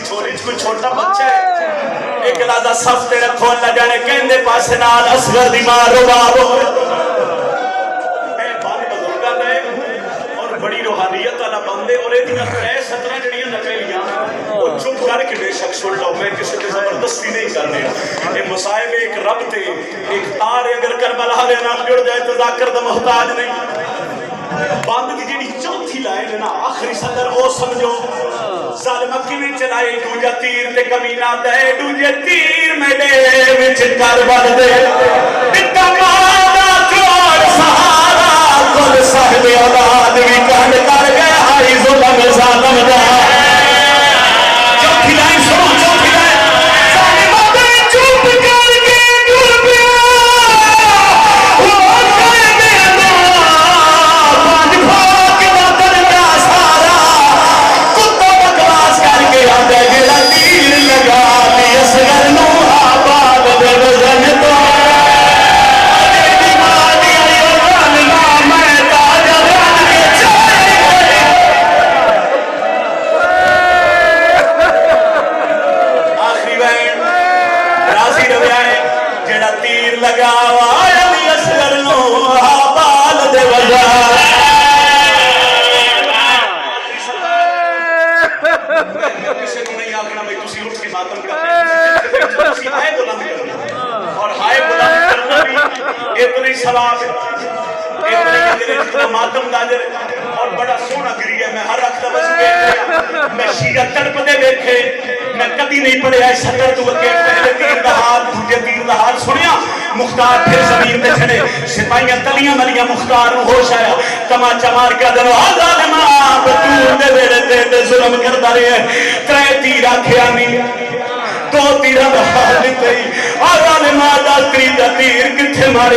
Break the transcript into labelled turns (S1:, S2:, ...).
S1: झोली च कोई छोटा बच्चा है एक लादा सब ते रखो अल्लाह जाने कहंदे पासे नाल असगर दी मां रुबाब ए बाल बुजुर्गां दे और बड़ी रूहानियत वाला बंदे और ए दियां 17 जड़ियां नकलियां ओ चुप करके बेशक सुन लो मैं किसी की जबरदस्ती नहीं कर रहा ये मुसाइब एक रब ते एक तार अगर करबला दे नाल जुड़ जाए तो जाकर दा मोहताज नहीं बंद की जी चौथी लाइन है ना आखिरी सदर वो समझो जालिम किवें चलाए दूजा तीर ते कमीना दे दूजे तीर मेरे विच करबल दे पिता मादा चोर सहारा कुल साहिब औलाद भी कांड कर गए हाय जुल्म जालिम दा चौथी लाइन सुनो चौथी लाइन जालिम दे चुप करके दूर पिया मातम दाजर और बड़ा सोना गिरी है मैं हर अख्ता बस मैं शीरा तड़पदे देखे मैं कभी नहीं पढ़िया सतर तू अगे पहले तीर दा हाल दूजे तीर दा हाल सुनिया मुख्तार फिर जमीन पे चढ़े सिपाहियां तलियां मलियां मुख्तार नु होश आया तमाचा मार के दरो जालिमा बतूर दे वेड़े ते जुल्म करदा रहे त्रै तीर आखिया नहीं दो तीरां दा हाल नहीं आ जालिमा दा तीर किथे मारे